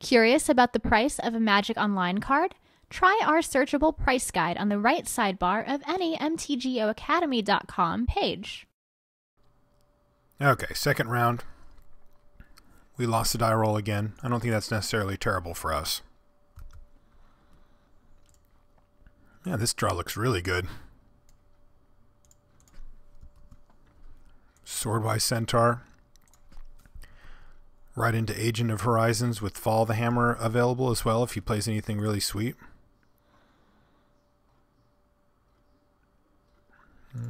Curious about the price of a Magic Online card? Try our searchable price guide on the right sidebar of any MTGOacademy.com page. Okay, second round. We lost the die roll again. I don't think that's necessarily terrible for us. Yeah, this draw looks really good. Swordwise Centaur. Right into Agent of Horizons with Fall the Hammer available as well if he plays anything really sweet.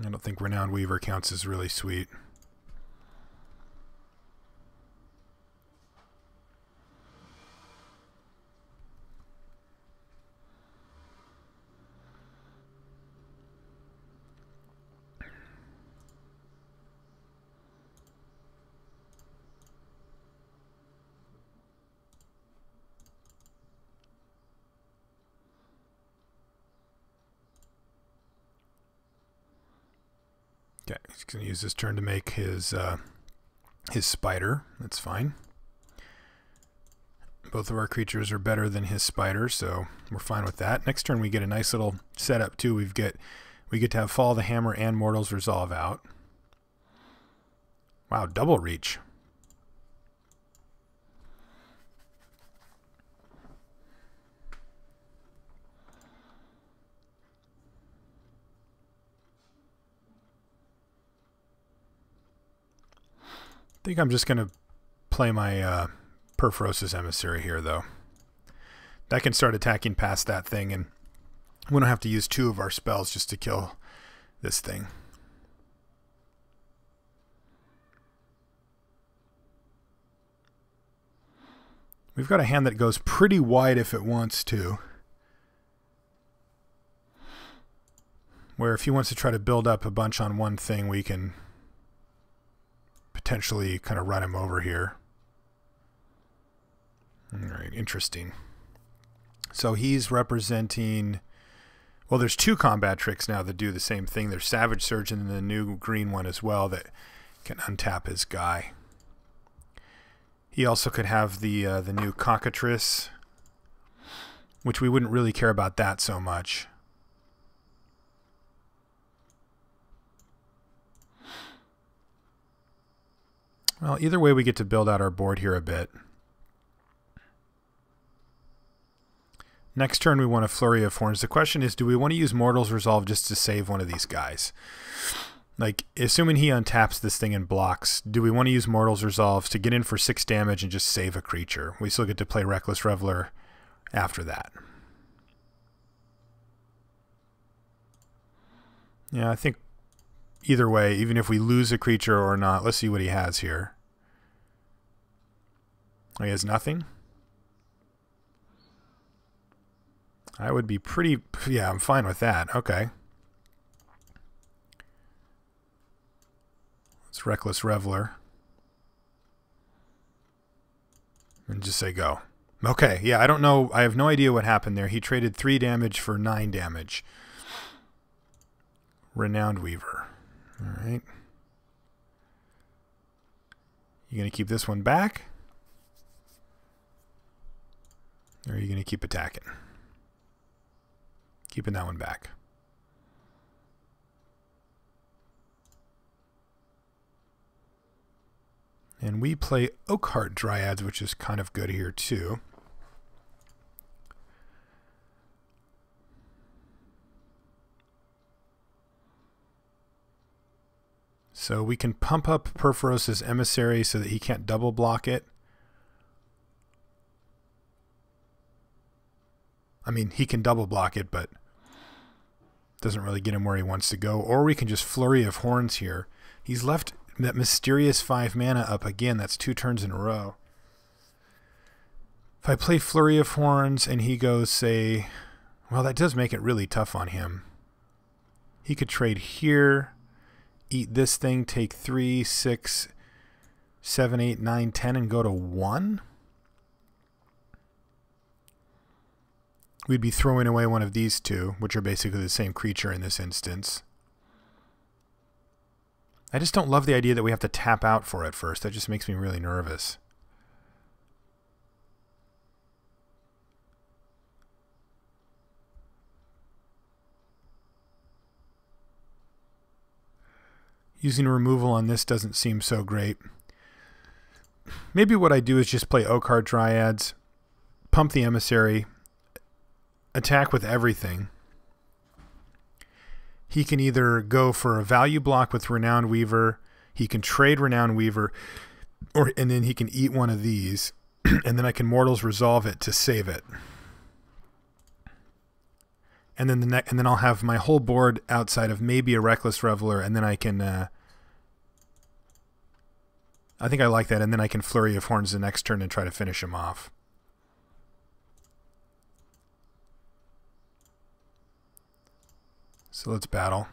I don't think Renowned Weaver counts as really sweet. Okay, he's going to use this turn to make his spider. That's fine. Both of our creatures are better than his spider, so we're fine with that. Next turn we get a nice little setup too. We get to have Fall the Hammer and Mortal's Resolve out. Wow, double reach. I think I'm just going to play my Perforos' Emissary here, though. That can start attacking past that thing, and we don't have to use 2 of our spells just to kill this thing. We've got a hand that goes pretty wide if it wants to. Where if he wants to try to build up a bunch on one thing, we can potentially kind of run him over here. Alright, interesting. So he's representing... Well, there's 2 combat tricks now that do the same thing. There's Savage Surge and the new green one as well that can untap his guy. He also could have the new Cockatrice, which we wouldn't really care about that so much. Well, either way, we get to build out our board here a bit. Next turn, we want a Flurry of Horns. The question is, do we want to use Mortal's Resolve just to save one of these guys? Like, assuming he untaps this thing and blocks, do we want to use Mortal's Resolve to get in for 6 damage and just save a creature? We still get to play Reckless Reveler after that. Yeah, I think either way, even if we lose a creature or not, let's see what he has here. Oh, he has nothing? I would be pretty... Yeah, I'm fine with that. Okay. Let's Reckless Reveler. And just say go. Okay, yeah, I don't know. I have no idea what happened there. He traded 3 damage for 9 damage. Renowned Weaver. Alright. You going to keep this one back? Or are you going to keep attacking? Keeping that one back. And we play Oakheart Dryads, which is kind of good here too. So we can pump up Perforos' Emissary so that he can't double block it. I mean, he can double block it, but doesn't really get him where he wants to go. Or we can just Flurry of Horns here. He's left that mysterious 5 mana up again. That's 2 turns in a row. If I play Flurry of Horns and he goes, say... Well, that does make it really tough on him. He could trade here, eat this thing, take 3, 6, 7, 8, 9, 10, and go to 1? We'd be throwing away one of these 2, which are basically the same creature in this instance. I just don't love the idea that we have to tap out for it first. That just makes me really nervous. Using removal on this doesn't seem so great. Maybe what I do is just play O-Card Dryads, pump the Emissary, attack with everything. He can either go for a value block with Renowned Weaver, he can trade Renowned Weaver, and then he can eat one of these, and then I can Mortals Resolve it to save it. And then and then I'll have my whole board outside of maybe a Reckless Reveler, and then I can I think I like that, and then I can Flurry of Horns the next turn and try to finish him off. So let's battle.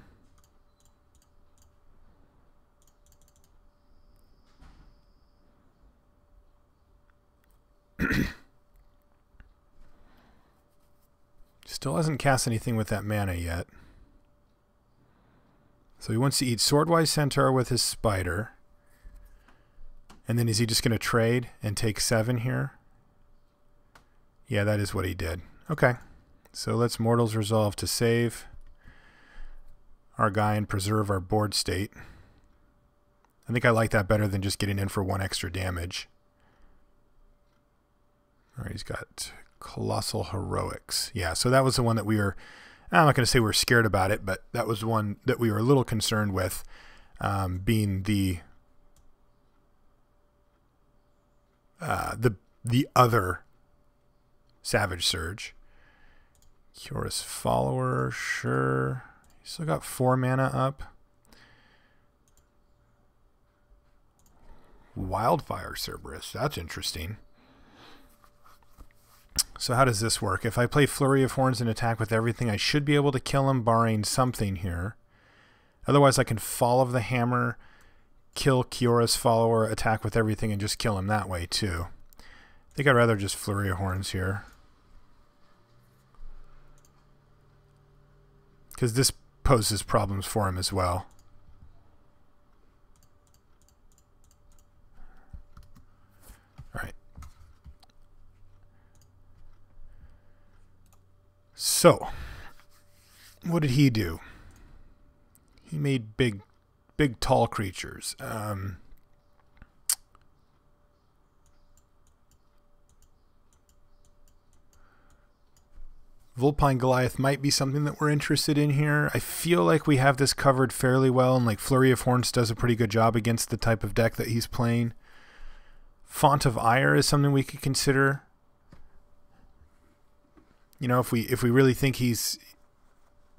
Still hasn't cast anything with that mana yet. So he wants to eat Swordwise Centaur with his Spider. And then is he just going to trade and take 7 here? Yeah, that is what he did. Okay. So let's Mortals Resolve to save our guy and preserve our board state. I think I like that better than just getting in for 1 extra damage. All right, he's got Colossal Heroics. Yeah, so that was the one that we were, I'm not going to say we were scared about it, but that was one that we were a little concerned with, being the other Savage Surge. Curious Follower, sure. He's still got 4 mana up. Wildfire Cerberus, that's interesting. So how does this work? If I play Flurry of Horns and attack with everything, I should be able to kill him barring something here. Otherwise, I can Fall of the Hammer, kill Kiora's Follower, attack with everything, and just kill him that way too. I think I'd rather just Flurry of Horns here. Because this poses problems for him as well. Alright. So, what did he do? He made big tall creatures. Vulpine Goliath might be something that we're interested in here. I feel like we have this covered fairly well, and like Flurry of Horns does a pretty good job against the type of deck that he's playing. Font of Ire is something we could consider. You know, if we really think he's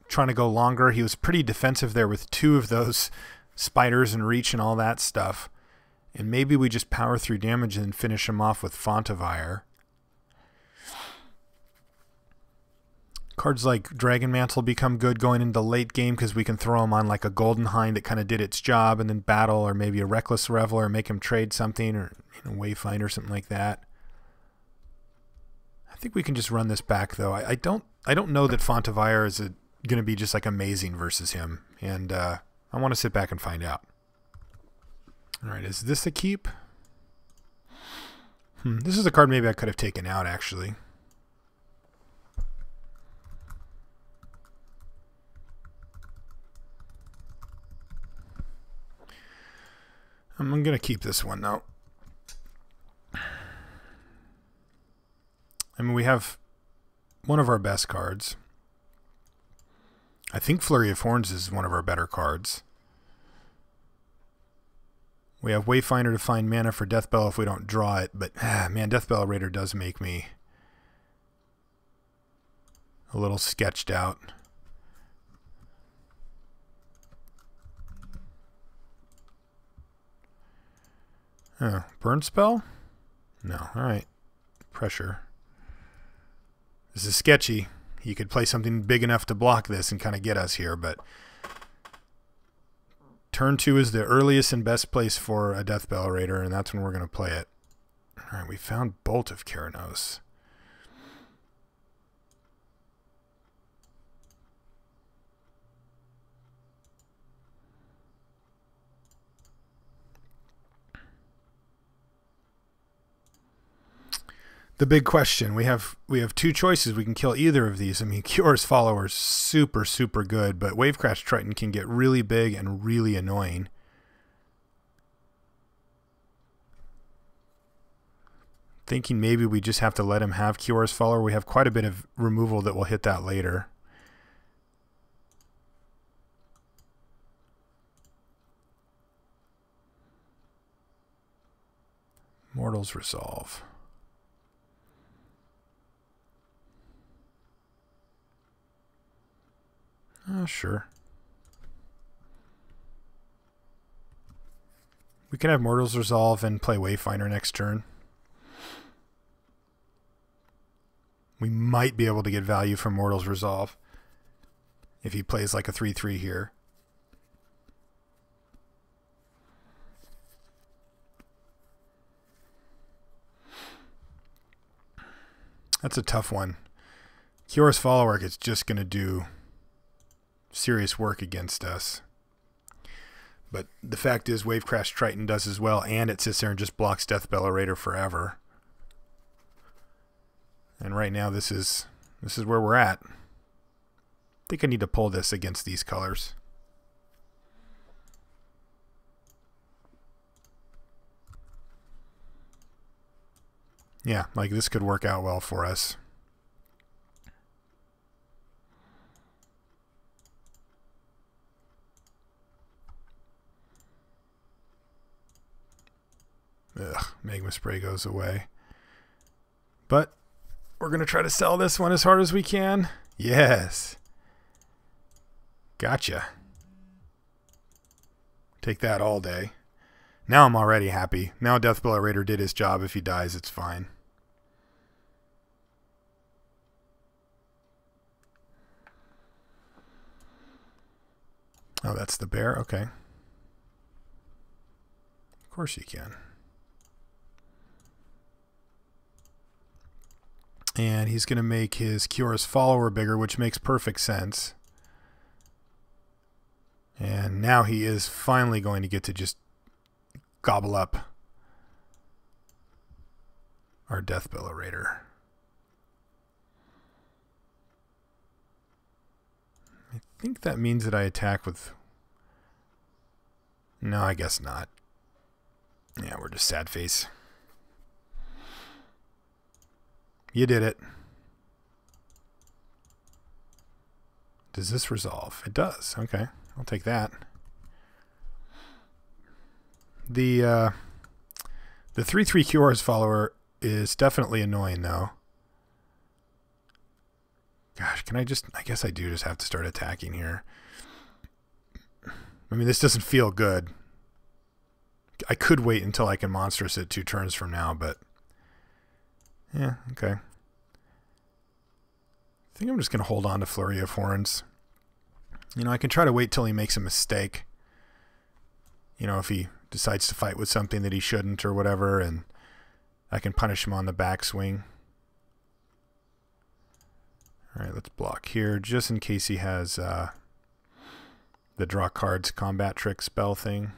trying to go longer, he was pretty defensive there with 2 of those spiders and reach and all that stuff. And maybe we just power through damage and finish him off with Font of Ire. Cards like Dragon Mantle become good going into late game because we can throw them on like a Golden Hind that kind of did its job, and then battle, or maybe a Reckless Reveler, make him trade something, or Wayfinder or something like that. I think we can just run this back though. I don't know that Font of Ire is going to be just like amazing versus him, and I want to sit back and find out. All right, is this a keep? This is a card maybe I could have taken out actually. I'm going to keep this one though. I mean, we have one of our best cards. I think Flurry of Horns is one of our better cards. We have Wayfinder to find mana for Deathbell if we don't draw it, but man, Deathbell Raider does make me a little sketched out. Burn Spell? No. Alright. Pressure. This is sketchy. You could play something big enough to block this and kind of get us here, but turn 2 is the earliest and best place for a Deathbell Raider, and that's when we're going to play it. Alright, we found Bolt of Keranos. The big question, we have 2 choices. We can kill either of these. I mean, Kiora's Follower is super good, but Wavecrash Triton can get really big and really annoying. Thinking maybe we just have to let him have Kior's Follower. We have quite a bit of removal that will hit that later. Mortal's Resolve. Sure. We can have Mortal's Resolve and play Wayfinder next turn. We might be able to get value from Mortal's Resolve if he plays like a 3/3 here. That's a tough one. Kior's Follower is just going to do serious work against us. But the fact is, Wavecrash Triton does as well, and it sits there and just blocks Deathbell Orator forever. And right now, this is where we're at. I think I need to pull this against these colors. Yeah, like this could work out well for us. Ugh, Magma Spray goes away. But we're going to try to sell this one as hard as we can. Yes. Gotcha. Take that all day. Now I'm already happy. Now Deathbell Orator did his job. If he dies, it's fine. Oh, that's the bear? Okay. Of course you can. And he's going to make his Kior's Follower bigger, which makes perfect sense. And now he is finally going to get to just gobble up our Deathbell Orator. I think that means that I attack with... No, I guess not. Yeah, we're just sad face. You did it. Does this resolve? It does. Okay, I'll take that. The 3/3 Kior's Follower is definitely annoying, though. Gosh, can I just... I guess I do just have to start attacking here. I mean, this doesn't feel good. I could wait until I can Monstrous it 2 turns from now, but... Yeah, okay. I think I'm just going to hold on to Flurry of Horns. You know, I can try to wait till he makes a mistake. You know, if he decides to fight with something that he shouldn't or whatever, and I can punish him on the backswing. Alright, let's block here, just in case he has the draw cards combat trick spell thing.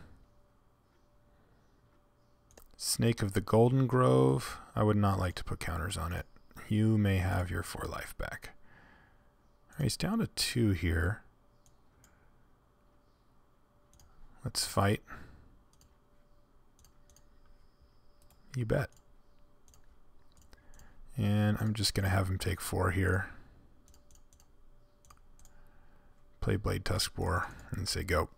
Snake of the Golden Grove. I would not like to put counters on it. You may have your 4 life back. All right, he's down to 2 here. Let's fight. You bet. And I'm just going to have him take 4 here. Play Blade Tuskboar and say go.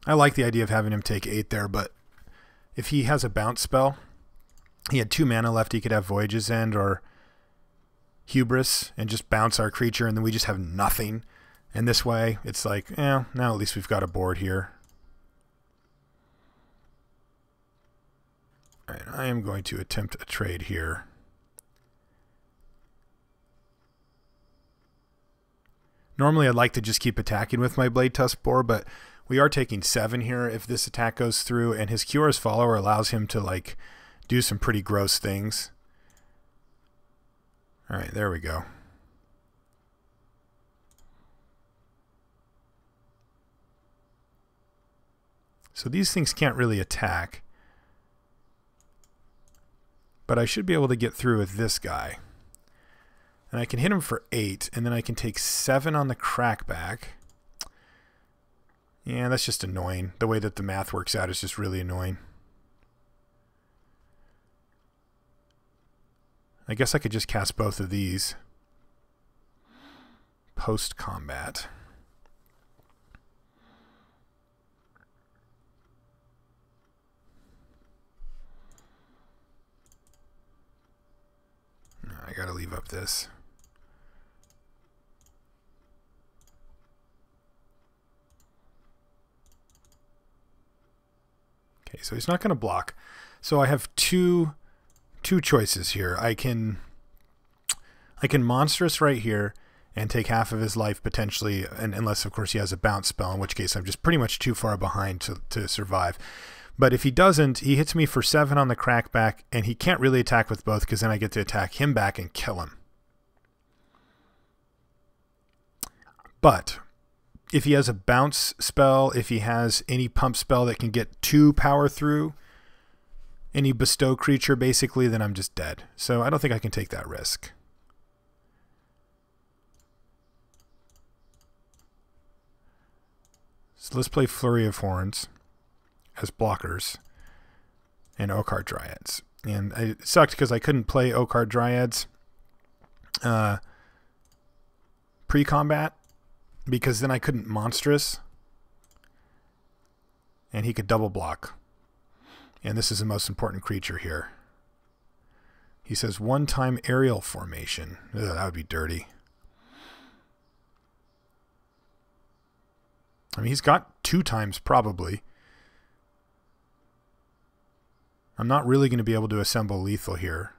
I like the idea of having him take 8 there, but if he has a bounce spell, he had 2 mana left, he could have Voyage's End or Hubris and just bounce our creature, and then we just have nothing. And this way, it's like, now at least we've got a board here. All right, I am going to attempt a trade here. Normally, I'd like to just keep attacking with my Blade Tuskboar, but we are taking 7 here if this attack goes through, and his Kior's Follower allows him to like do some pretty gross things. All right, there we go. So these things can't really attack, but I should be able to get through with this guy. And I can hit him for 8, and then I can take 7 on the crackback. Yeah, that's just annoying. The way that the math works out is just really annoying. I guess I could just cast both of these post-combat. I gotta leave up this. Okay, so he's not going to block. So I have two choices here. I can monstrous right here and take half of his life potentially, and unless of course he has a bounce spell, in which case I'm just pretty much too far behind to survive. But if he doesn't, he hits me for 7 on the crackback, and he can't really attack with both because then I get to attack him back and kill him. But if he has a bounce spell, if he has any pump spell that can get 2 power through, any bestow creature basically, then I'm just dead. So I don't think I can take that risk. So let's play Flurry of Horns as blockers and Oakheart Dryads. And it sucked because I couldn't play Oakheart Dryads pre-combat because then I couldn't monstrous and he could double block. And this is the most important creature here. He says 1-time aerial formation. Ugh, that would be dirty. I mean, he's got 2 times probably. I'm not really going to be able to assemble lethal here.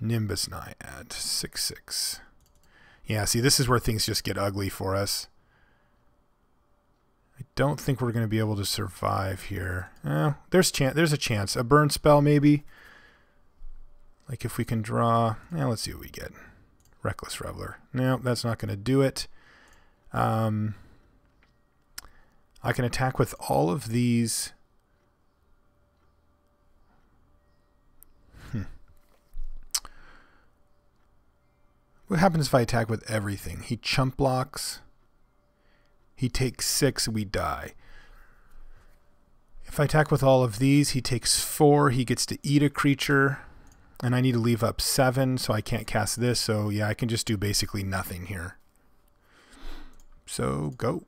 Nimbus Naiad, 6/6. Yeah, see, this is where things just get ugly for us. I don't think we're going to be able to survive here. There's a chance. A burn spell, maybe. Like if we can draw... let's see what we get. Reckless Reveler. No, that's not going to do it. I can attack with all of these. What happens if I attack with everything? He chump blocks. He takes 6, we die. If I attack with all of these, he takes 4. He gets to eat a creature. And I need to leave up 7, so I can't cast this. So yeah, I can just do basically nothing here. So go.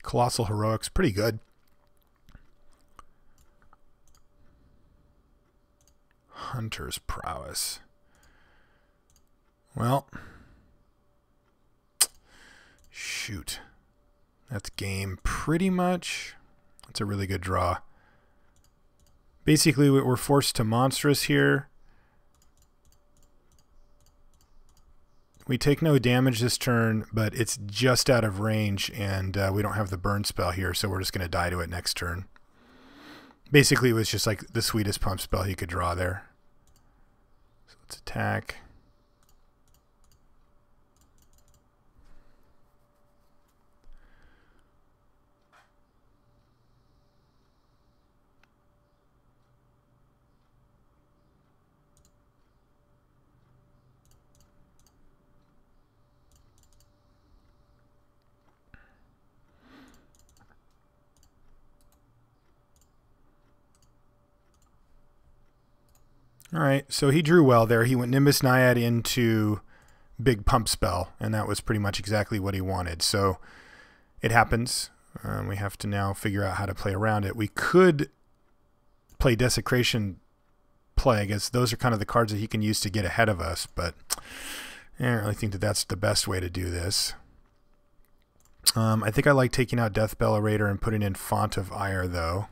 Colossal Heroics, pretty good. Hunter's Prowess. Well, shoot. That's game pretty much. That's a really good draw. Basically, we're forced to monstrous here. We take no damage this turn, but it's just out of range, and we don't have the burn spell here, so we're just going to die to it next turn. Basically, it was just like the sweetest pump spell he could draw there. So let's attack. All right, so he drew well there. He went Nimbus Naiad into big pump spell, and that was pretty much exactly what he wanted. So it happens. We have to now figure out how to play around it. We could play Desecration Plague, as those are kind of the cards that he can use to get ahead of us, but I don't really think that that's the best way to do this. I think I like taking out Deathbell Orator and putting in Font of Ire, though.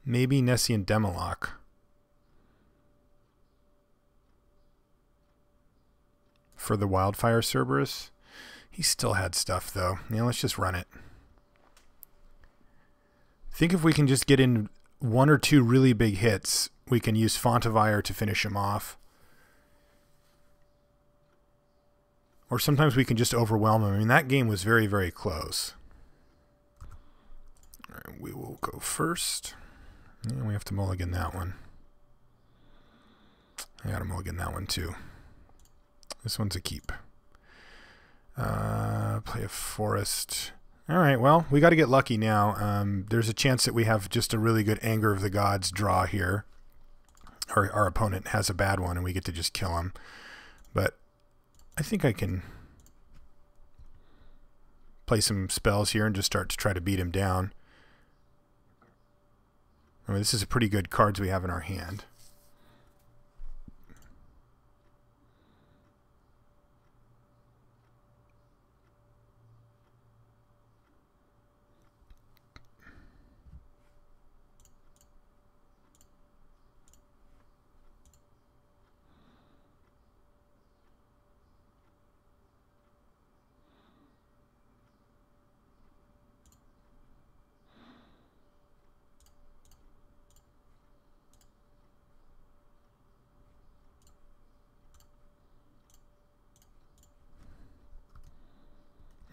Maybe Nessian Demoloch. For the Wildfire Cerberus. He still had stuff, though. Yeah, let's just run it. think if we can just get in 1 or 2 really big hits, we can use Font of Ire to finish him off. Or sometimes we can just overwhelm him. I mean, that game was very, very close. All right, we will go first. And we have to mulligan that one. I got to mulligan that one too. This one's a keep. Play a forest. All right, well, we got to get lucky now. There's a chance that we have just a really good Anger of the Gods draw here. Our opponent has a bad one and we get to just kill him. But I think I can play some spells here and just start to try to beat him down. I mean, this is a pretty good cards we have in our hand.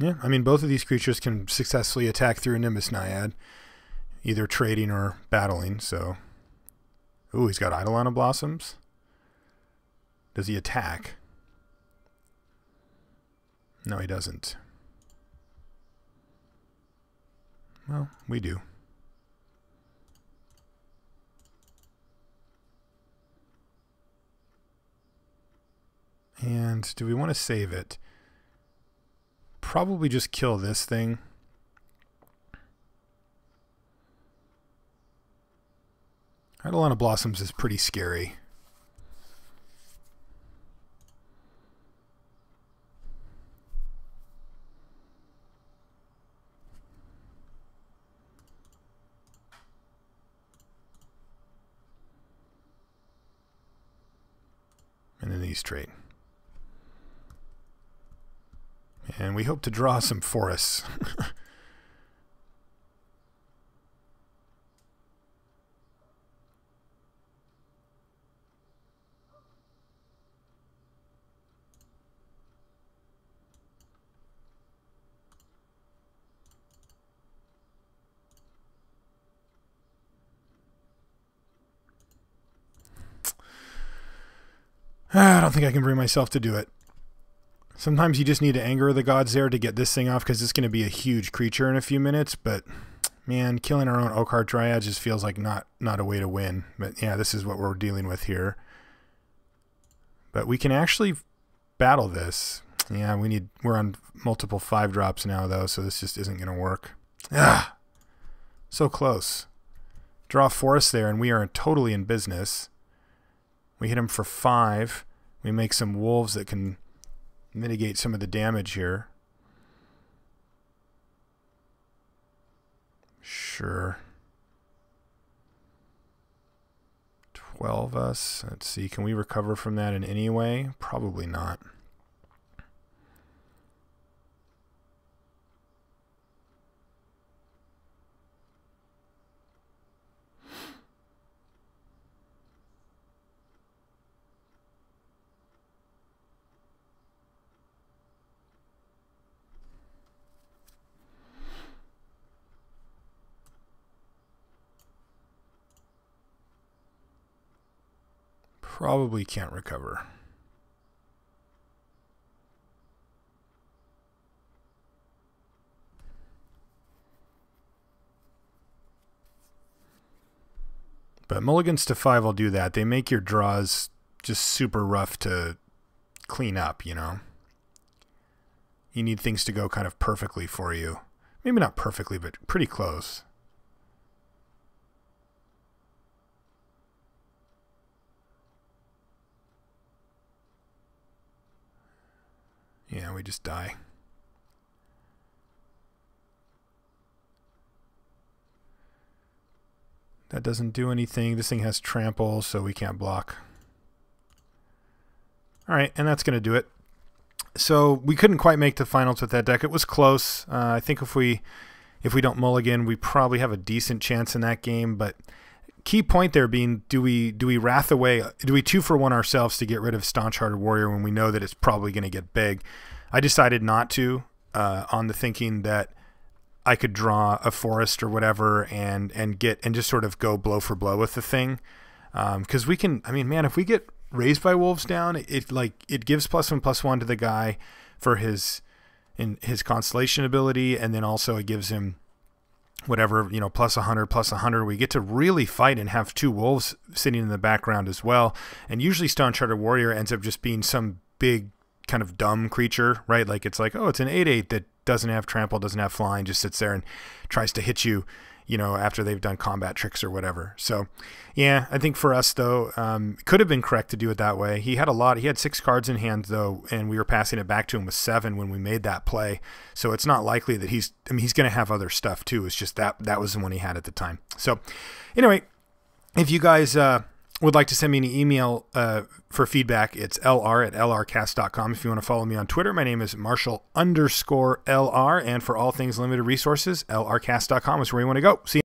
Yeah, I mean, both of these creatures can successfully attack through a Nimbus Naiad, either trading or battling, so... Ooh, he's got Eidolon of Blossoms. Does he attack? No, he doesn't. Well, we do. And do we want to save it? Probably just kill this thing. Eidolon of Blossoms is pretty scary. And then these trade. And we hope to draw some forests. I don't think I can bring myself to do it. Sometimes you just need to Anger the Gods there to get this thing off because it's going to be a huge creature in a few minutes. But, man, killing our own Oakheart Dryad just feels like not a way to win. But, yeah, this is what we're dealing with here. But we can actually battle this. Yeah, we're on multiple 5-drops now, though, so this just isn't going to work. Ah! So close. Draw a forest there, and we are totally in business. We hit him for 5. We make some wolves that can mitigate some of the damage here. Sure. 12 us. Let's see. Can we recover from that in any way? Probably not. Probably can't recover. But mulligans to 5 will do that. They make your draws just super rough to clean up, you know. You need things to go kind of perfectly for you. Maybe not perfectly, but pretty close. Yeah, we just die. That doesn't do anything. This thing has trample, so we can't block. All right, and that's going to do it. So we couldn't quite make the finals with that deck. It was close. I think if we If we don't mulligan, we probably have a decent chance in that game. But key point there being, do we wrath away? Do we 2-for-1 ourselves to get rid of Staunch-Hearted Warrior when we know that it's probably going to get big? I decided not to, on the thinking that I could draw a forest or whatever and just sort of go blow for blow with the thing. Because we can, I mean, man, if we get Raised by Wolves down, it gives +1/+1 to the guy for his constellation ability, and then also it gives him whatever, +100/+100. We get to really fight and have 2 wolves sitting in the background as well. And usually Staunch-Hearted Warrior ends up just being some big kind of dumb creature, right? Like it's like, oh, it's an 8/8 that doesn't have trample, doesn't have flying, just sits there and tries to hit you, after they've done combat tricks or whatever. So yeah, I think for us though, it could have been correct to do it that way. He had 6 cards in hand though, and we were passing it back to him with 7 when we made that play. So it's not likely that he's going to have other stuff too. It's just that was the one he had at the time. So anyway, if you guys, would like to send me an email for feedback, it's lr@lrcast.com. If you want to follow me on Twitter, my name is Marshall_LR. And for all things limited resources, lrcast.com is where you want to go. See you.